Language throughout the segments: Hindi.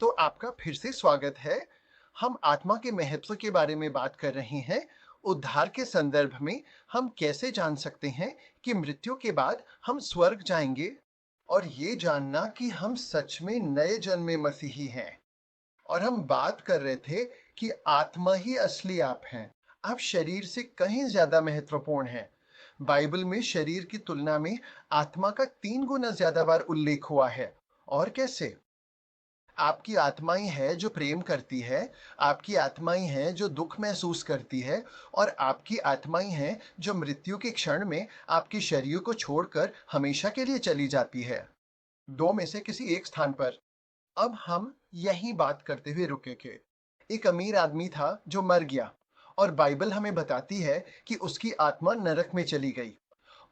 तो आपका फिर से स्वागत है। हम आत्मा के महत्व के बारे में बात कर रहे हैं। उद्धार के संदर्भ में हम कैसे जान सकते हैं कि मृत्यु के बाद हम स्वर्ग जाएंगे, और ये जानना कि हम सच में नए जन्मे मसीही हैं। और हम बात कर रहे थे कि आत्मा ही असली आप हैं। आप शरीर से कहीं ज्यादा महत्वपूर्ण हैं। बाइबल में शरीर की तुलना में आत्मा का 3 गुना ज्यादा बार उल्लेख हुआ है। और कैसे? आपकी आत्मा ही है जो प्रेम करती है, आपकी आत्मा ही है जो दुख महसूस करती है, और आपकी आत्मा ही है जो मृत्यु के क्षण में आपके शरीर को छोड़कर हमेशा के लिए चली जाती है। दो में से किसी एक स्थान पर। अब हम यही बात करते हुए रुके थे। एक अमीर आदमी था जो मर गया, और बाइबल हमें बताती है कि उसकी आत्मा नरक में चली गई।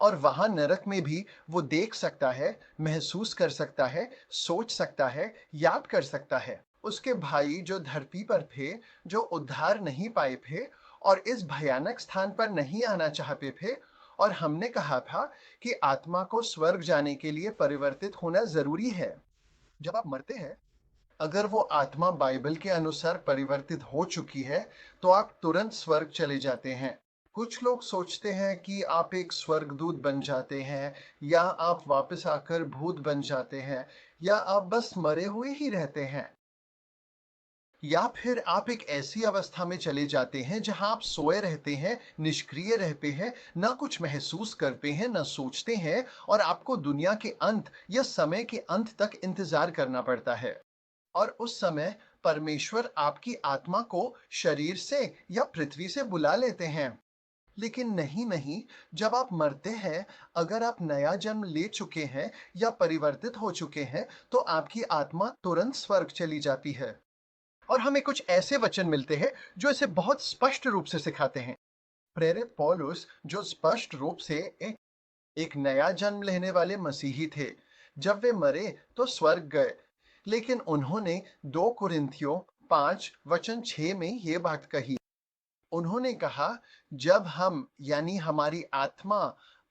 और वहां नरक में भी वो देख सकता है, महसूस कर सकता है, सोच सकता है, याद कर सकता है उसके भाई जो धरती पर थे, जो उद्धार नहीं पाए थे और इस भयानक स्थान पर नहीं आना चाहते थे। और हमने कहा था कि आत्मा को स्वर्ग जाने के लिए परिवर्तित होना जरूरी है। जब आप मरते हैं, अगर वो आत्मा बाइबल के अनुसार परिवर्तित हो चुकी है, तो आप तुरंत स्वर्ग चले जाते हैं। कुछ लोग सोचते हैं कि आप एक स्वर्गदूत बन जाते हैं, या आप वापस आकर भूत बन जाते हैं, या आप बस मरे हुए ही रहते हैं, या फिर आप एक ऐसी अवस्था में चले जाते हैं जहां आप सोए रहते हैं, निष्क्रिय रहते हैं, ना कुछ महसूस करते हैं, ना सोचते हैं, और आपको दुनिया के अंत या समय के अंत तक इंतजार करना पड़ता है। और उस समय परमेश्वर आपकी आत्मा को शरीर से या पृथ्वी से बुला लेते हैं। लेकिन नहीं नहीं, जब आप मरते हैं, अगर आप नया जन्म ले चुके हैं या परिवर्तित हो चुके हैं, तो आपकी आत्मा तुरंत स्वर्ग चली जाती है। और हमें कुछ ऐसे वचन मिलते हैं जो इसे बहुत स्पष्ट रूप से सिखाते हैं। प्रेरित पौलुस, जो स्पष्ट रूप से एक नया जन्म लेने वाले मसीही थे, जब वे मरे तो स्वर्ग गए। लेकिन उन्होंने 2 कुरिन्थियों 5 वचन 6 में ये बात कही। उन्होंने कहा, जब हम यानी हमारी आत्मा,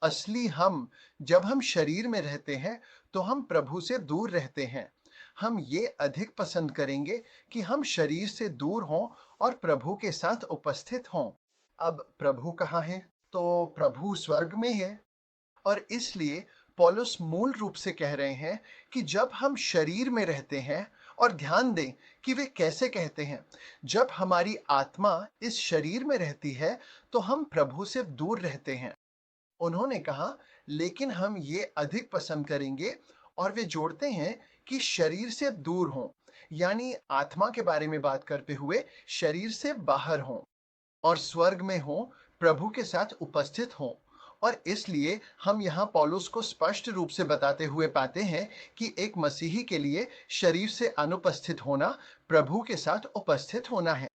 असली हम, जब हम शरीर में रहते हैं, तो हम प्रभु से दूर रहते हैं। हम ये अधिक पसंद करेंगे कि हम शरीर से दूर हों और प्रभु के साथ उपस्थित हों। अब प्रभु कहाँ है? तो प्रभु स्वर्ग में है। और इसलिए पौलुस मूल रूप से कह रहे हैं कि जब हम शरीर में रहते हैं, और ध्यान दें कि वे कैसे कहते हैं, जब हमारी आत्मा इस शरीर में रहती है तो हम प्रभु से दूर रहते हैं। उन्होंने कहा, लेकिन हम ये अधिक पसंद करेंगे, और वे जोड़ते हैं कि शरीर से दूर हों, यानी आत्मा के बारे में बात करते हुए शरीर से बाहर हों, और स्वर्ग में हों, प्रभु के साथ उपस्थित हों। और इसलिए हम यहाँ पौलुस को स्पष्ट रूप से बताते हुए पाते हैं कि एक मसीही के लिए शरीर से अनुपस्थित होना प्रभु के साथ उपस्थित होना है।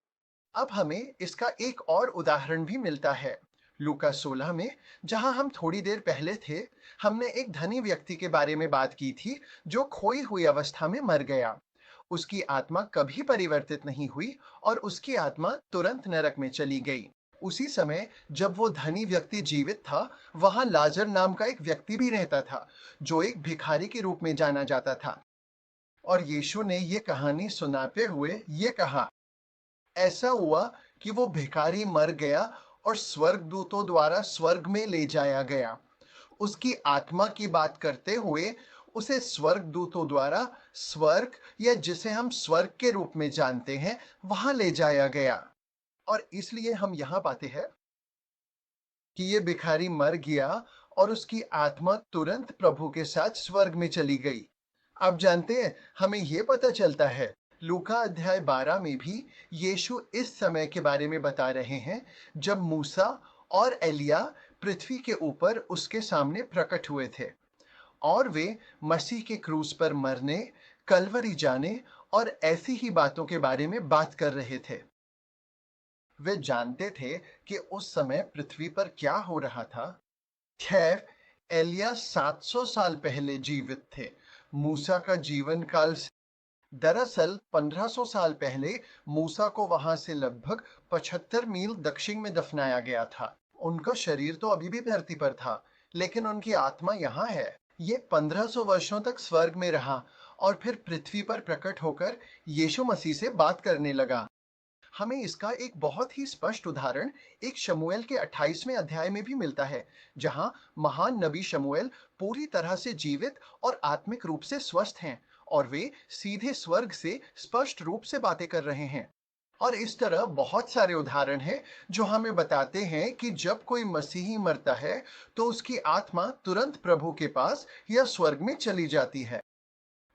अब हमें इसका एक और उदाहरण भी मिलता है लूका 16 में, जहां हम थोड़ी देर पहले थे। हमने एक धनी व्यक्ति के बारे में बात की थी जो खोई हुई अवस्था में मर गया। उसकी आत्मा कभी परिवर्तित नहीं हुई, और उसकी आत्मा तुरंत नरक में चली गई। उसी समय जब वो धनी व्यक्ति जीवित था, वहां लाजर नाम का एक व्यक्ति भी रहता था, जो एक भिखारी के रूप में जाना जाता था। और यीशु ने ये कहानी सुनाते हुए ये कहा, ऐसा हुआ कि वो भिखारी मर गया और स्वर्गदूतों द्वारा स्वर्ग में ले जाया गया। उसकी आत्मा की बात करते हुए उसे स्वर्गदूतों द्वारा स्वर्ग, या जिसे हम स्वर्ग के रूप में जानते हैं, वहां ले जाया गया। और इसलिए हम यहां पाते हैं कि ये भिखारी मर गया और उसकी आत्मा तुरंत प्रभु के साथ स्वर्ग में चली गई। आप जानते हैं, हमें यह पता चलता है लूका अध्याय 12 में भी यीशु इस समय के बारे में बता रहे हैं जब मूसा और एलिया पृथ्वी के ऊपर उसके सामने प्रकट हुए थे, और वे मसीह के क्रूस पर मरने, कलवरी जाने और ऐसी ही बातों के बारे में बात कर रहे थे। वे जानते थे कि उस समय पृथ्वी पर क्या हो रहा था। खैर, एलिया 700 साल पहले जीवित थे। मूसा का जीवन काल, दरअसल 1500 साल पहले मूसा को वहां से लगभग 75 मील दक्षिण में दफनाया गया था। उनका शरीर तो अभी भी धरती पर था, लेकिन उनकी आत्मा यहाँ है। ये 1500 वर्षों तक स्वर्ग में रहा, और फिर पृथ्वी पर प्रकट होकर यीशु मसीह से बात करने लगा। हमें इसका एक बहुत ही स्पष्ट उदाहरण एक शमूएल के 28वें अध्याय में भी मिलता है, जहां महान नबी शमूएल पूरी तरह से जीवित और आत्मिक रूप से स्वस्थ हैं और वे सीधे स्वर्ग से स्पष्ट रूप से बातें कर रहे हैं। और इस तरह बहुत सारे उदाहरण हैं जो हमें बताते हैं कि जब कोई मसीही मरता है तो उसकी आत्मा तुरंत प्रभु के पास या स्वर्ग में चली जाती है।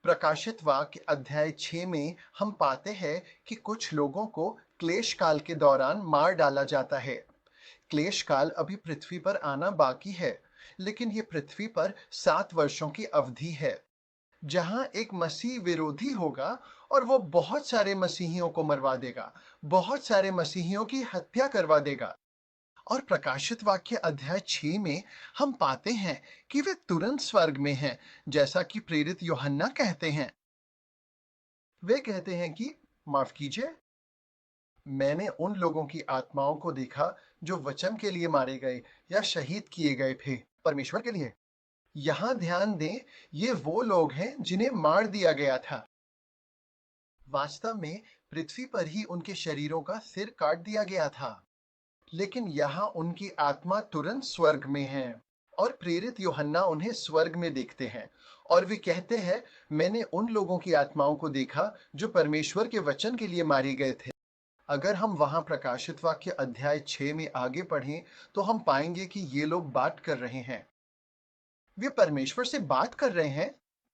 प्रकाशित वाक्य अध्याय 6 में हम पाते हैं कि कुछ लोगों को क्लेश काल के दौरान मार डाला जाता है। क्लेश काल अभी पृथ्वी पर आना बाकी है, लेकिन ये पृथ्वी पर 7 वर्षों की अवधि है, जहां एक मसीह विरोधी होगा और वो बहुत सारे मसीहियों को मरवा देगा, बहुत सारे मसीहियों की हत्या करवा देगा। और प्रकाशित वाक्य अध्याय 6 में हम पाते हैं कि वे तुरंत स्वर्ग में हैं, जैसा कि प्रेरित यूहन्ना कहते हैं। वे कहते हैं कि माफ कीजिए, मैंने उन लोगों की आत्माओं को देखा जो वचन के लिए मारे गए या शहीद किए गए थे परमेश्वर के लिए। यहां ध्यान दें, ये वो लोग हैं जिन्हें मार दिया गया था। वास्तव में पृथ्वी पर ही उनके शरीरों का सिर काट दिया गया था, लेकिन यहाँ उनकी आत्मा तुरंत स्वर्ग में है। और प्रेरित यूहन्ना उन्हें स्वर्ग में देखते हैं और वे कहते हैं, मैंने उन लोगों की आत्माओं को देखा जो परमेश्वर के वचन के लिए मारे गए थे। अगर हम वहां प्रकाशित वाक्य अध्याय 6 में आगे पढ़ें तो हम पाएंगे कि ये लोग बात कर रहे हैं। वे परमेश्वर से बात कर रहे हैं,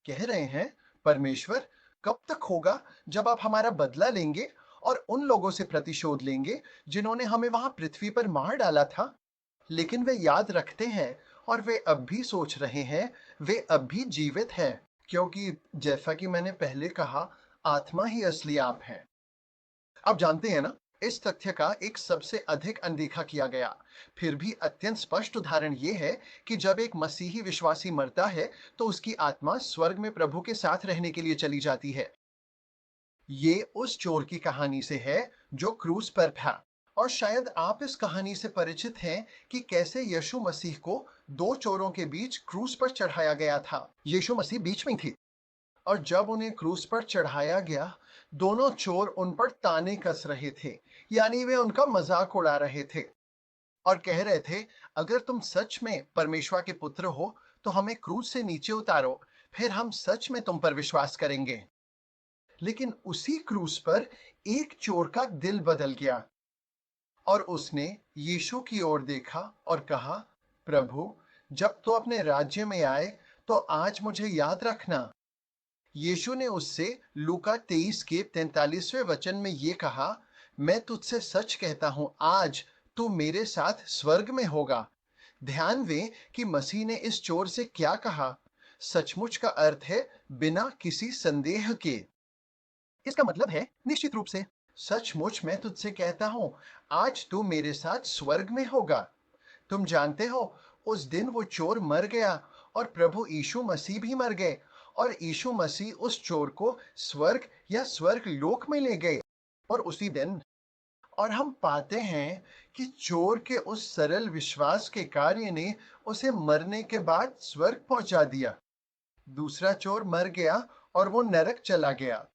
कह रहे हैं, परमेश्वर कब तक होगा जब आप हमारा बदला लेंगे और उन लोगों से प्रतिशोध लेंगे जिन्होंने हमें वहां पृथ्वी पर मार डाला था। लेकिन वे याद रखते हैं और वे अब भी सोच रहे हैं, वे अब भी जीवित हैं, क्योंकि जैसा कि मैंने पहले कहा, आत्मा ही असली आप है। आप जानते हैं ना, इस तथ्य का एक सबसे अधिक अनदेखा किया गया फिर भी अत्यंत स्पष्ट उदाहरण यह है कि जब एक मसीही विश्वासी मरता है तो उसकी आत्मा स्वर्ग में प्रभु के साथ रहने के लिए चली जाती है। ये उस चोर की कहानी से है जो क्रूस पर था। और शायद आप इस कहानी से परिचित हैं कि कैसे यीशु मसीह को दो चोरों के बीच क्रूस पर चढ़ाया गया था। यीशु मसीह बीच में थी और जब उन्हें क्रूस पर चढ़ाया गया, दोनों चोर उन पर ताने कस रहे थे, यानी वे उनका मजाक उड़ा रहे थे और कह रहे थे, अगर तुम सच में परमेश्वर के पुत्र हो तो हमें क्रूस से नीचे उतारो, फिर हम सच में तुम पर विश्वास करेंगे। लेकिन उसी क्रूस पर एक चोर का दिल बदल गया और उसने यीशु की ओर देखा और कहा, प्रभु, जब तू अपने राज्य में आए तो आज मुझे याद रखना। यीशु ने उससे लूका 23 के 43वें वचन में ये कहा, मैं तुझसे सच कहता हूं, आज तू मेरे साथ स्वर्ग में होगा। ध्यान दें कि मसीह ने इस चोर से क्या कहा। सचमुच का अर्थ है बिना किसी संदेह के। इसका मतलब है निश्चित रूप से, सचमुच मैं तुझसे कहता हूं, आज तू मेरे साथ स्वर्ग में होगा। तुम जानते हो, उस दिन वो चोर मर गया और प्रभु यीशु मसीह भी मर गए और यीशु मसीह उस चोर को स्वर्ग या स्वर्ग लोक में ले गए और उसी दिन। और हम पाते हैं कि चोर के उस सरल विश्वास के कार्य ने उसे मरने के बाद स्वर्ग पहुंचा दिया। दूसरा चोर मर गया और वो नरक चला गया।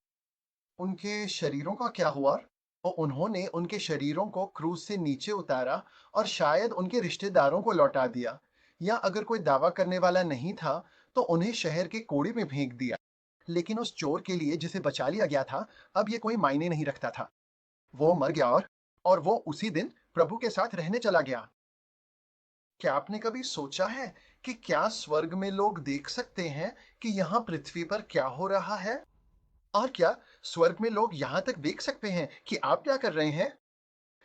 उनके शरीरों का क्या हुआ? और उन्होंने उनके शरीरों को क्रूस से नीचे उतारा और शायद उनके रिश्तेदारों को लौटा दिया, या अगर कोई दावा करने वाला नहीं था तो उन्हें शहर के कोड़े में फेंक दिया। लेकिन उस चोर के लिए जिसे बचा लिया गया था, अब ये कोई मायने नहीं रखता था। वो मर गया और वो उसी दिन प्रभु के साथ रहने चला गया। क्या आपने कभी सोचा है कि क्या स्वर्ग में लोग देख सकते हैं कि यहाँ पृथ्वी पर क्या हो रहा है? और क्या स्वर्ग में लोग यहाँ तक देख सकते हैं कि आप क्या कर रहे हैं?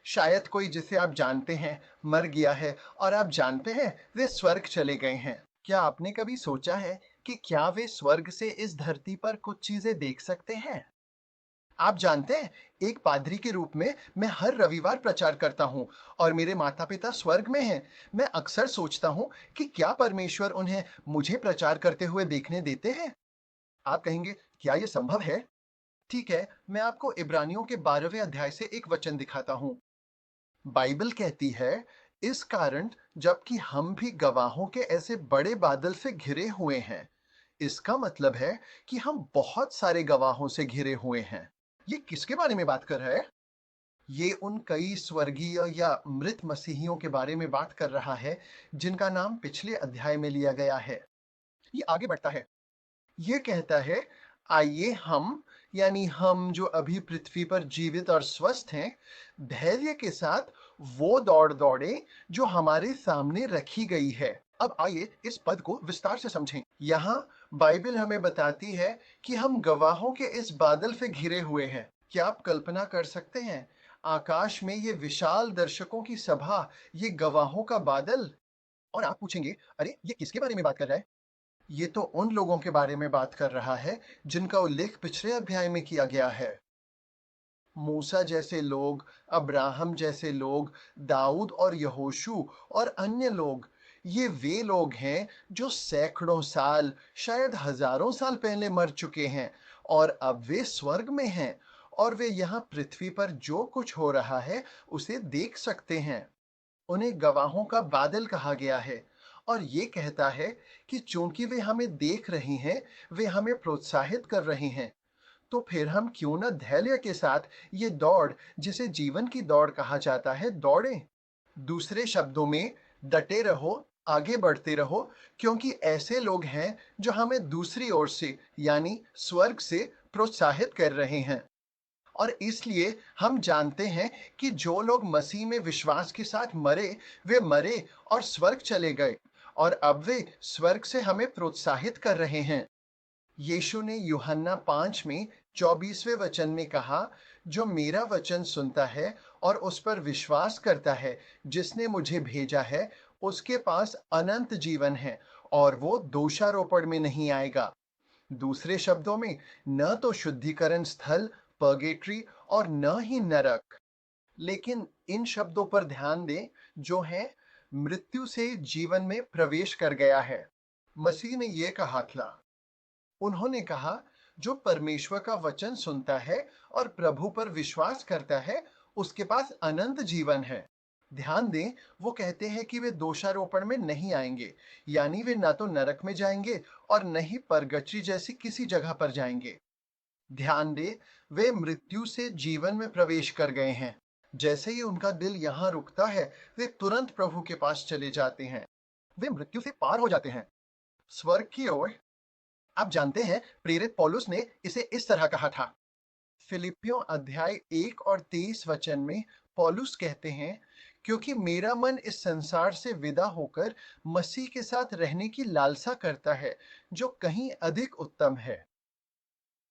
शायद कोई जिसे आप जानते हैं मर गया है और आप जानते हैं वे स्वर्ग चले गए हैं। क्या आपने कभी सोचा है कि क्या वे स्वर्ग से इस धरती पर कुछ चीजें देख सकते हैं? आप जानते हैं, एक पादरी के रूप में मैं हर रविवार प्रचार करता हूँ और मेरे माता पिता स्वर्ग में हैं। मैं अक्सर सोचता हूँ कि क्या परमेश्वर उन्हें मुझे प्रचार करते हुए देखने देते हैं? आप कहेंगे, क्या यह संभव है? ठीक है, मैं आपको इब्रानियों के 12वें अध्याय से एक वचन दिखाता हूँ। बाइबल कहती है, इस कारण जबकि हम भी गवाहों के ऐसे बड़े बादल से घिरे हुए हैं, इसका मतलब है कि हम बहुत सारे गवाहों से घिरे हुए हैं। ये किसके बारे में बात कर रहा है? ये उन कई स्वर्गीय या मृत मसीहियों के बारे में बात कर रहा है जिनका नाम पिछले अध्याय में लिया गया है। ये आगे बढ़ता है। ये कहता है, आइए हम, यानी हम जो अभी पृथ्वी पर जीवित और स्वस्थ हैं, धैर्य के साथ वो दौड़ दौड़े जो हमारे सामने रखी गई है। अब आइए इस पद को विस्तार से समझें। यहाँ बाइबल हमें बताती है कि हम गवाहों के इस बादल से घिरे हुए हैं। क्या आप कल्पना कर सकते हैं? आकाश में ये विशाल दर्शकों की सभा, ये गवाहों का बादल। और आप पूछेंगे, अरे ये किसके बारे में बात कर रहा है? ये तो उन लोगों के बारे में बात कर रहा है जिनका उल्लेख पिछले अध्याय में किया गया है। मूसा जैसे लोग, अब्राहम जैसे लोग, दाऊद और यहोशू और अन्य लोग, ये वे लोग हैं जो सैकड़ों साल, शायद हजारों साल पहले मर चुके हैं और अब वे स्वर्ग में हैं और वे यहाँ पृथ्वी पर जो कुछ हो रहा है उसे देख सकते हैं। उन्हें गवाहों का बादल कहा गया है और ये कहता है कि चूंकि वे हमें देख रहे हैं, वे हमें प्रोत्साहित कर रहे हैं, तो फिर हम क्यों न धैर्य के साथ ये दौड़, जिसे जीवन की दौड़ कहा जाता है, दौड़ें। दूसरे शब्दों में, डटे रहो, आगे बढ़ते रहो, क्योंकि ऐसे लोग हैं जो हमें दूसरी ओर से, यानी स्वर्ग से प्रोत्साहित कर रहे हैं। और इसलिए हम जानते हैं कि जो लोग मसीह में विश्वास के साथ मरे, वे मरे और स्वर्ग चले गए और अब वे स्वर्ग से हमें प्रोत्साहित कर रहे हैं। यीशु ने यूहन्ना 5 में 24वें वचन में कहा, जो मेरा वचन सुनता है और उस पर विश्वास करता है जिसने मुझे भेजा है, उसके पास अनंत जीवन है और वो दोषारोपण में नहीं आएगा। दूसरे शब्दों में, न तो शुद्धिकरण स्थल पर्गेटरी और न ही नरक, लेकिन इन शब्दों पर ध्यान दें जो है मृत्यु से जीवन में प्रवेश कर गया है। मसीह ने यह कहा था, उन्होंने कहा, जो परमेश्वर का वचन सुनता है और प्रभु पर विश्वास करता है, उसके पास अनंत जीवन है। ध्यान दें, वो कहते हैं कि वे दोषारोपण में नहीं आएंगे, यानी वे ना तो नरक में जाएंगे और न ही परगचरी जैसी किसी जगह पर जाएंगे। ध्यान दें, वे मृत्यु से जीवन में प्रवेश कर गए हैं। जैसे ही उनका दिल यहाँ रुकता है, वे तुरंत प्रभु के पास चले जाते हैं। वे मृत्यु से पार हो जाते हैं, स्वर्ग की ओर। आप जानते हैं, प्रेरित पौलुस ने इसे इस तरह कहा था। फिलिपियों अध्याय 1 और 23 वचन में पौलुस कहते हैं, क्योंकि मेरा मन इस संसार से विदा होकर मसीह के साथ रहने की लालसा करता है, जो कहीं अधिक उत्तम है।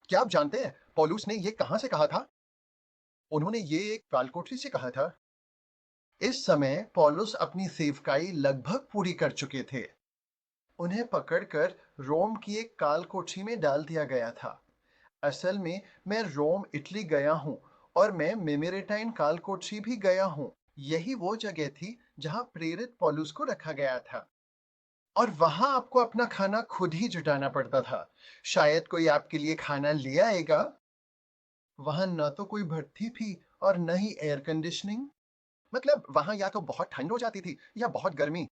क्या आप जानते हैं पौलुस ने ये कहां से कहा था? उन्होंने ये एक कालकोठरी से कहा था। इस समय पौलुस अपनी सेवकाई लगभग पूरी कर चुके थे। उन्हें पकड़कर रोम की एक कालकोठरी में डाल दिया गया था। असल में मैं रोम, इटली गया हूँ और मैं मेमेरेटाइन कालकोठरी भी गया हूँ। यही वो जगह थी जहाँ प्रेरित पौलुस को रखा गया था। और वहां आपको अपना खाना खुद ही जुटाना पड़ता था। शायद कोई आपके लिए खाना ले आएगा। वहां न तो कोई भट्ठी थी और न ही एयर कंडीशनिंग। मतलब वहां या तो बहुत ठंड हो जाती थी या बहुत गर्मी।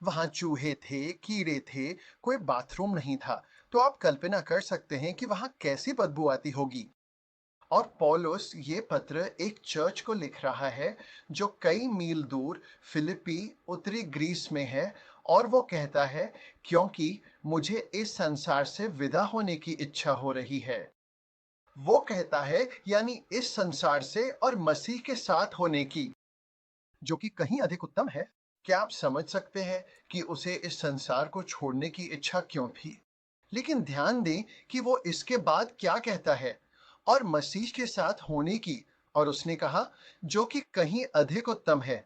वहां चूहे थे, कीड़े थे, कोई बाथरूम नहीं था। तो आप कल्पना कर सकते हैं कि वहां कैसी बदबू आती होगी। और पौलुस ये पत्र एक चर्च को लिख रहा है जो कई मील दूर फिलिपी, उत्तरी ग्रीस में है। और वो कहता है, क्योंकि मुझे इस संसार से विदा होने की इच्छा हो रही है। वो कहता है, यानी इस संसार से और मसीह के साथ होने की, जो कि कहीं अधिक उत्तम है। क्या आप समझ सकते हैं कि उसे इस संसार को छोड़ने की इच्छा क्यों थी? लेकिन ध्यान दें कि वो इसके बाद क्या कहता है, और मसीह के साथ होने की। और उसने कहा, जो कि कहीं अधिक उत्तम है,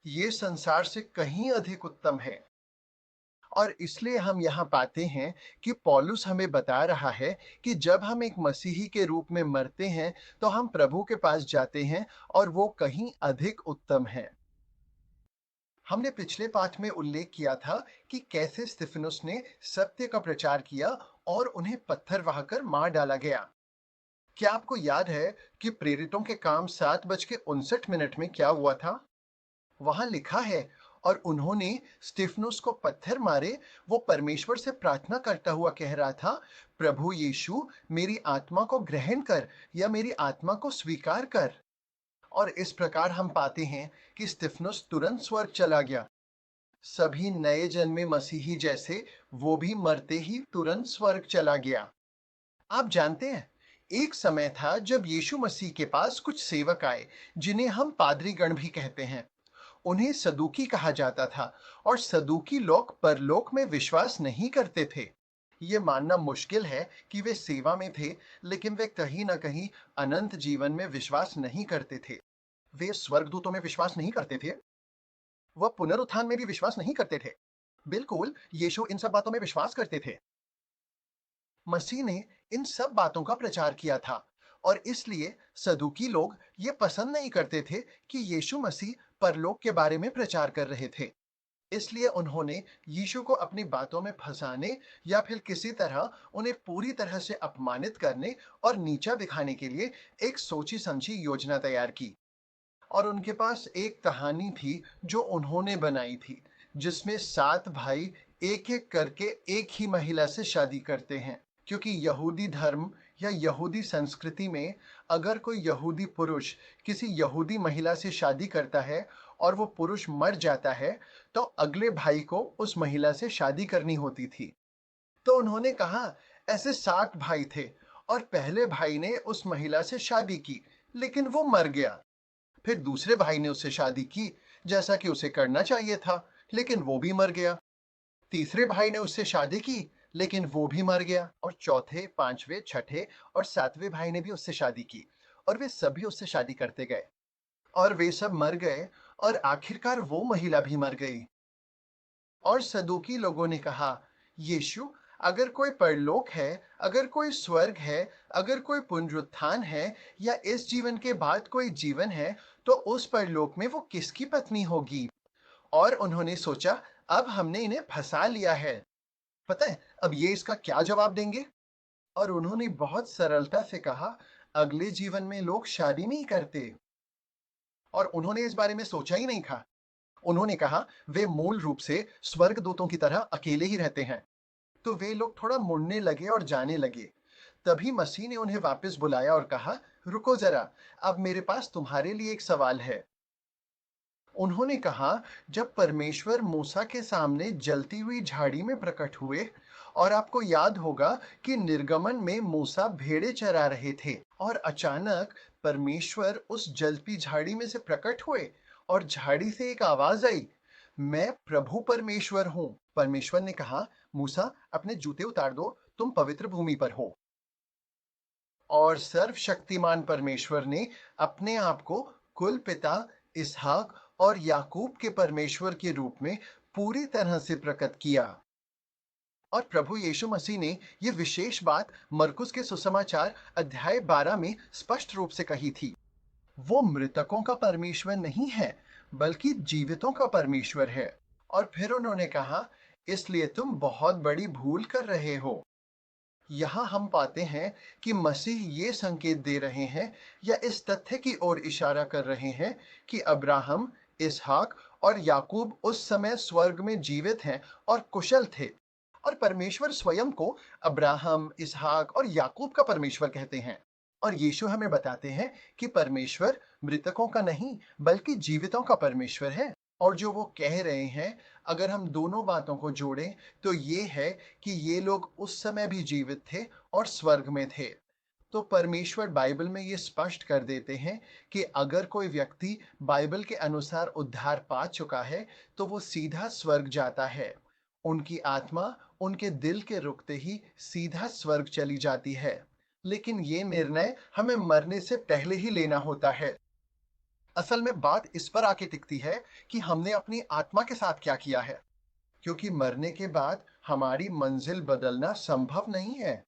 ये संसार से कहीं अधिक उत्तम है। और इसलिए हम यहाँ पाते हैं कि पौलुस हमें बता रहा है कि जब हम एक मसीही के रूप में मरते हैं, तो हम प्रभु के पास जाते हैं और वो कहीं अधिक उत्तम है। हमने पिछले पाठ में उल्लेख किया था कि कैसे स्तिफनुस ने सत्य का प्रचार किया और उन्हें पत्थर बहाकर मार डाला गया। क्या आपको याद है कि प्रेरितों के काम 7:59 में क्या हुआ था? वहां लिखा है, और उन्होंने स्तिफनुस को पत्थर मारे। वो परमेश्वर से प्रार्थना करता हुआ कह रहा था, प्रभु यीशु, मेरी आत्मा को ग्रहण कर या मेरी आत्मा को स्वीकार कर। और इस प्रकार हम पाते हैं कि स्तिफनुस तुरंत स्वर्ग चला गया। सभी नए जन्मे मसीही जैसे वो भी मरते ही तुरंत स्वर्ग चला गया। आप जानते हैं, एक समय था जब यीशु मसीह के पास कुछ सेवक आए, जिन्हें हम पादरीगण भी कहते हैं। उन्हें सदूकी कहा जाता था, और सदूकी लोग परलोक में विश्वास नहीं करते थे। ये मानना मुश्किल है कि वे सेवा में थे, लेकिन वे कहीं न कहीं अनंत जीवन में विश्वास नहीं करते थे। वे स्वर्गदूतों में विश्वास नहीं करते थे। वह पुनरुत्थान में भी विश्वास नहीं करते थे। बिल्कुल, यीशु इन सब बातों में विश्वास करते थे। मसीह ने इन सब बातों का प्रचार किया था, और इसलिए सदूकी लोग ये पसंद नहीं करते थे कि यीशु मसीह परलोक के बारे में प्रचार कर रहे थे। इसलिए उन्होंने यीशु को अपनी बातों में फंसाने या फिर किसी तरह उन्हें पूरी तरह से अपमानित करने और नीचा दिखाने के लिए एक सोची समझी योजना तैयार की। और उनके पास एक कहानी थी जो उन्होंने बनाई थी, जिसमें 7 भाई एक-एक करके एक ही महिला से शादी करते हैं। क्योंकि यहूदी धर्म या यहूदी संस्कृति में अगर कोई यहूदी पुरुष किसी यहूदी महिला से शादी करता है और वो पुरुष मर जाता है, तो अगले भाई को उस महिला से शादी करनी होती थी। तो उन्होंने कहा, ऐसे 7 भाई थे और पहले भाई ने उस महिला से शादी की, लेकिन वो मर गया। फिर दूसरे भाई ने उससे शादी की, जैसा कि उसे करना चाहिए था, लेकिन वो भी मर गया। तीसरे भाई ने उससे शादी की, लेकिन वो भी मर गया। और चौथे, पांचवें, छठे और सातवें भाई ने भी उससे शादी की, और वे सभी उससे शादी करते गए, और वे सब मर गए, और आखिरकार वो महिला भी मर गई। और सदूकी लोगों ने कहा, यीशु, अगर कोई परलोक है, अगर कोई स्वर्ग है, अगर कोई पुनरुत्थान है, या इस जीवन के बाद कोई जीवन है, तो उस परलोक में वो किसकी पत्नी होगी? और उन्होंने सोचा, अब हमने इन्हें फंसा लिया है। पता है अब ये इसका क्या जवाब देंगे? और उन्होंने बहुत सरलता से कहा, अगले जीवन में लोग शादी नहीं करते। और उन्होंने इस बारे में सोचा ही नहीं था। उन्होंने कहा, वे मूल रूप से स्वर्गदूतों की तरह अकेले ही रहते हैं। तो वे लोग थोड़ा मुड़ने लगे और जाने लगे। तभी मसीह ने उन्हें वापस बुलाया और कहा, रुको जरा, अब मेरे पास तुम्हारे लिए एक सवाल है। उन्होंने कहा, जब परमेश्वर मूसा के सामने जलती हुई झाड़ी में प्रकट हुए, और आपको याद होगा कि निर्गमन में मूसा भेड़ें चरा रहे थे, और अचानक परमेश्वर उस जलती झाड़ी में से प्रकट हुए, और झाड़ी से एक आवाज आई, मैं प्रभु परमेश्वर हूं। परमेश्वर ने कहा, मूसा, अपने जूते उतार दो, तुम पवित्र भूमि पर हो। और सर्वशक्तिमान परमेश्वर ने अपने आप को कुल पिता, इसहाक और याकूब के परमेश्वर के रूप में पूरी तरह से प्रकट किया। और प्रभु यीशु मसीह ने यह विशेष बात मरकुस के सुसमाचार अध्याय 12 में स्पष्ट रूप से कही थी। वो मृतकों का परमेश्वर नहीं है, बल्कि जीवितों का परमेश्वर है। और फिर उन्होंने कहा, इसलिए तुम बहुत बड़ी भूल कर रहे हो। यहाँ हम पाते हैं कि मसीह ये संकेत दे रहे हैं, या इस तथ्य की ओर इशारा कर रहे हैं कि अब्राहम, इसहाक और याकूब उस समय स्वर्ग में जीवित हैं और कुशल थे। और परमेश्वर स्वयं को अब्राहम, इसहाक और याकूब का परमेश्वर कहते हैं। और यीशु हमें बताते हैं कि परमेश्वर मृतकों का नहीं, बल्कि जीवितों का परमेश्वर है। और जो वो कह रहे हैं, अगर हम दोनों बातों को जोड़ें, तो ये है कि ये लोग उस समय भी जीवित थे और स्वर्ग में थे। तो परमेश्वर बाइबल में ये स्पष्ट कर देते हैं कि अगर कोई व्यक्ति बाइबल के अनुसार उद्धार पा चुका है, तो वो सीधा स्वर्ग जाता है। उनकी आत्मा उनके दिल के रुकते ही सीधा स्वर्ग चली जाती है। लेकिन ये निर्णय हमें मरने से पहले ही लेना होता है। असल में बात इस पर आके टिकती है कि हमने अपनी आत्मा के साथ क्या किया है, क्योंकि मरने के बाद हमारी मंजिल बदलना संभव नहीं है।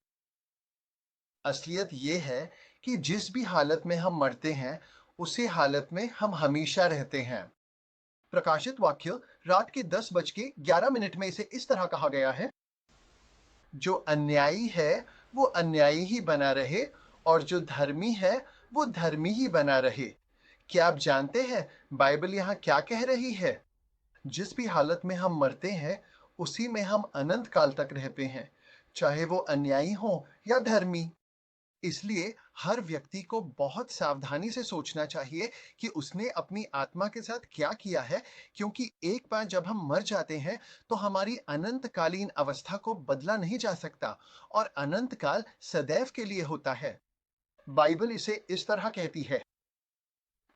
असलियत ये है कि जिस भी हालत में हम मरते हैं, उसी हालत में हम हमेशा रहते हैं। प्रकाशित वाक्य रात के 10:11 में इसे इस तरह कहा गया है, जो अन्यायी है वो अन्यायी ही बना रहे, और जो धर्मी है वो धर्मी ही बना रहे। क्या आप जानते हैं बाइबल यहाँ क्या कह रही है? जिस भी हालत में हम मरते हैं, उसी में हम अनंत काल तक रहते हैं, चाहे वो अन्यायी हो या धर्मी। इसलिए हर व्यक्ति को बहुत सावधानी से सोचना चाहिए कि उसने अपनी आत्मा के साथ क्या किया है, क्योंकि एक बार जब हम मर जाते हैं, तो हमारी अनंतकालीन अवस्था को बदला नहीं जा सकता और अनंत काल सदैव के लिए होता है। बाइबल इसे इस तरह कहती है।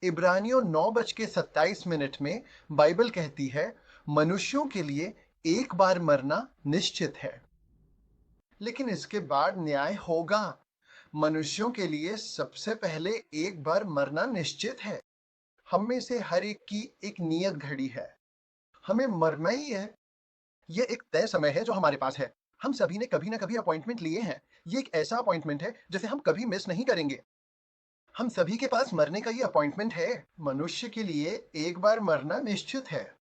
इब्रानियों 9:27 में बाइबल कहती है, मनुष्यों के लिए एक बार मरना निश्चित है, लेकिन इसके बाद न्याय होगा। मनुष्यों के लिए सबसे पहले एक बार मरना निश्चित है। हम में से हर एक की एक नियत घड़ी है। हमें मरना ही है। ये एक तय समय है जो हमारे पास है। हम सभी ने कभी ना कभी अपॉइंटमेंट लिए हैं। ये एक ऐसा अपॉइंटमेंट है जिसे हम कभी मिस नहीं करेंगे। हम सभी के पास मरने का ये अपॉइंटमेंट है। मनुष्य के लिए एक बार मरना निश्चित है।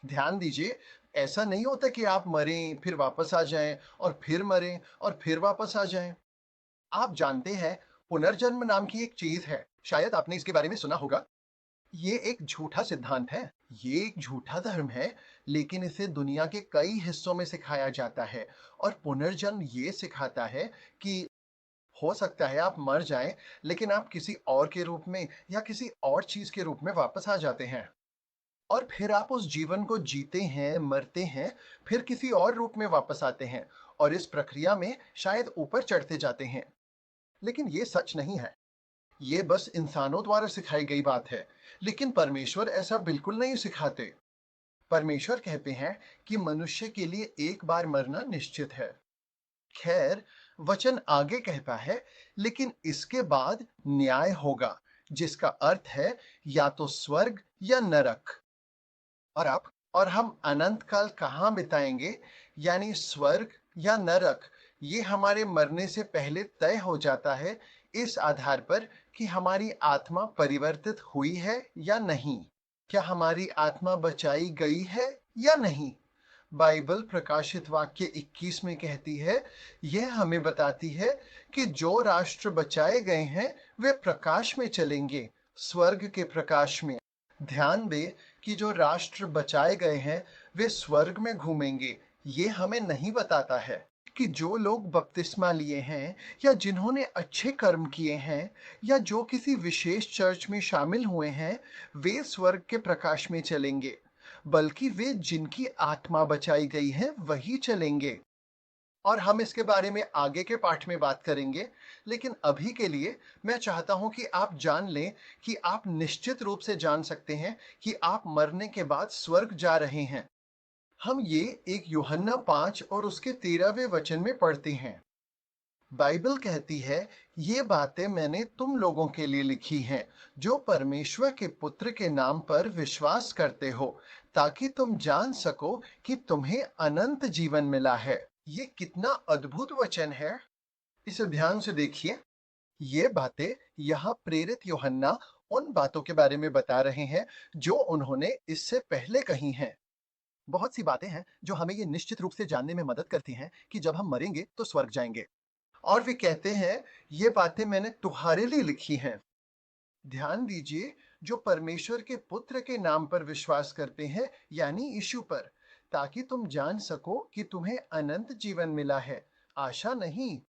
ध्यान दीजिए, ऐसा नहीं होता कि आप मरें, फिर वापस आ जाएं, और फिर मरें, और फिर वापस आ जाएं। आप जानते हैं, पुनर्जन्म नाम की एक चीज है। शायद आपने इसके बारे में सुना होगा। ये एक झूठा सिद्धांत है। ये एक झूठा धर्म है, लेकिन इसे दुनिया के कई हिस्सों में सिखाया जाता है। और पुनर्जन्म ये सिखाता है कि हो सकता है आप मर जाएं, लेकिन आप किसी और के रूप में या किसी और चीज के रूप में वापस आ जाते हैं। और फिर आप उस जीवन को जीते हैं, मरते हैं, फिर किसी और रूप में वापस आते हैं, और इस प्रक्रिया में शायद ऊपर चढ़ते जाते हैं। लेकिन ये सच नहीं है। ये बस इंसानों द्वारा सिखाई गई बात है। लेकिन परमेश्वर ऐसा बिल्कुल नहीं सिखाते। परमेश्वर कहते हैं कि मनुष्य के लिए एक बार मरना निश्चित है। खैर, वचन आगे कहता है, लेकिन इसके बाद न्याय होगा, जिसका अर्थ है या तो स्वर्ग या नरक। और हम अनंत काल कहाँ बिताएंगे, यानी स्वर्ग या नरक, ये हमारे मरने से पहले तय हो जाता है, इस आधार पर कि हमारी आत्मा परिवर्तित हुई है या नहीं। क्या हमारी आत्मा बचाई गई है या नहीं। बाइबल प्रकाशित वाक्य 21 में कहती है, यह हमें बताती है कि जो राष्ट्र बचाए गए हैं, वे प्रकाश में चलेंगे, स्वर्ग के प्रकाश में। ध्यान दें कि जो राष्ट्र बचाए गए हैं, वे स्वर्ग में घूमेंगे। ये हमें नहीं बताता है कि जो लोग बपतिस्मा लिए हैं, या जिन्होंने अच्छे कर्म किए हैं, या जो किसी विशेष चर्च में शामिल हुए हैं, वे स्वर्ग के प्रकाश में चलेंगे, बल्कि वे जिनकी आत्मा बचाई गई है वही चलेंगे। और हम इसके बारे में आगे के पाठ में बात करेंगे। लेकिन अभी के लिए मैं चाहता हूं कि आप जान लें कि आप निश्चित रूप से जान सकते हैं कि आप मरने के बाद स्वर्ग जा रहे हैं। हम ये एक यूहन्ना 5 और उसके 13वें वचन में पढ़ते हैं। बाइबल कहती है, ये बातें मैंने तुम लोगों के लिए लिखी हैं, जो परमेश्वर के पुत्र के नाम पर विश्वास करते हो, ताकि तुम जान सको कि तुम्हें अनंत जीवन मिला है। ये कितना अद्भुत वचन है। इसे ध्यान से देखिए। ये बातें यहाँ प्रेरित यूहन्ना उन बातों के बारे में बता रहे हैं जो उन्होंने इससे पहले कही हैं। बहुत सी बातें हैं जो हमें ये निश्चित रूप से जानने में मदद करती हैं कि जब हम मरेंगे तो स्वर्ग जाएंगे। और वे कहते हैं, ये बातें मैंने तुम्हारे लिए लिखी हैं। ध्यान दीजिए, जो परमेश्वर के पुत्र के नाम पर विश्वास करते हैं, यानी यीशु पर, ताकि तुम जान सको कि तुम्हें अनंत जीवन मिला है। आशा नहीं,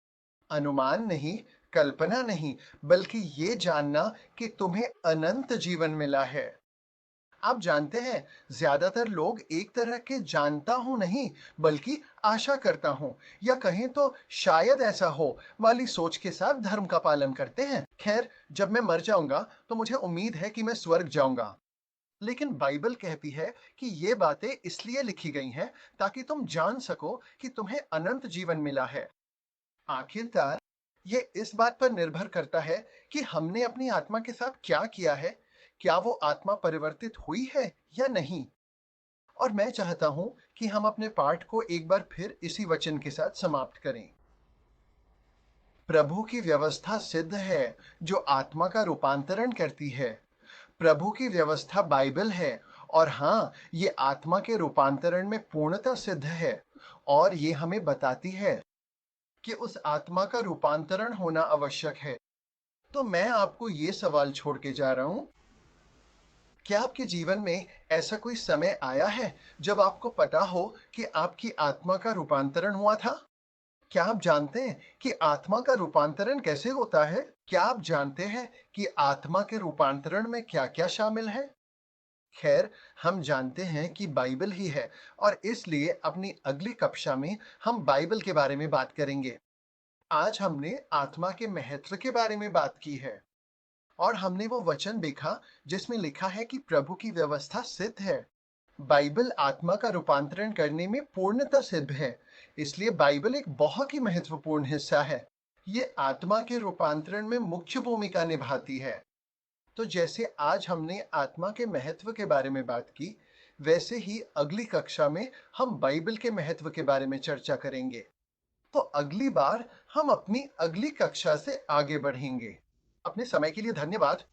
अनुमान नहीं, कल्पना नहीं, बल्कि ये जानना कि तुम्हें अनंत जीवन मिला है। आप जानते हैं, ज्यादातर लोग एक तरह के जानता हूं नहीं, बल्कि आशा करता हूं, या कहें तो शायद ऐसा हो वाली सोच के साथ धर्म का पालन करते हैं। खैर, जब मैं मर जाऊंगा तो मुझे उम्मीद है कि मैं स्वर्ग जाऊंगा। लेकिन बाइबल कहती है कि ये बातें इसलिए लिखी गई हैं ताकि तुम जान सको कि तुम्हें अनंत जीवन मिला है। आखिरकार, ये इस बात पर निर्भर करता है कि हमने अपनी आत्मा के साथ क्या किया है। क्या वो आत्मा परिवर्तित हुई है या नहीं। और मैं चाहता हूं कि हम अपने पाठ को एक बार फिर इसी वचन के साथ समाप्त करें। प्रभु की व्यवस्था सिद्ध है, जो आत्मा का रूपांतरण करती है। प्रभु की व्यवस्था बाइबल है, और हाँ, ये आत्मा के रूपांतरण में पूर्णतः सिद्ध है। और ये हमें बताती है कि उस आत्मा का रूपांतरण होना आवश्यक है। तो मैं आपको ये सवाल छोड़ के जा रहा हूं, क्या आपके जीवन में ऐसा कोई समय आया है जब आपको पता हो कि आपकी आत्मा का रूपांतरण हुआ था? क्या आप जानते हैं कि आत्मा का रूपांतरण कैसे होता है? क्या आप जानते हैं कि आत्मा के रूपांतरण में क्या-क्या शामिल है? खैर, हम जानते हैं कि बाइबल ही है और इसलिए अपनी अगली कक्षा में हम बाइबल के बारे में बात करेंगे। आज हमने आत्मा के महत्व के बारे में बात की है और हमने वो वचन देखा जिसमें लिखा है कि प्रभु की व्यवस्था सिद्ध है। बाइबल आत्मा का रूपांतरण करने में पूर्णतः सिद्ध है, इसलिए बाइबल एक बहुत ही महत्वपूर्ण हिस्सा है। ये आत्मा के रूपांतरण में मुख्य भूमिका निभाती है। तो जैसे आज हमने आत्मा के महत्व के बारे में बात की, वैसे ही अगली कक्षा में हम बाइबल के महत्व के बारे में चर्चा करेंगे। तो अगली बार हम अपनी अगली कक्षा से आगे बढ़ेंगे। अपने समय के लिए धन्यवाद।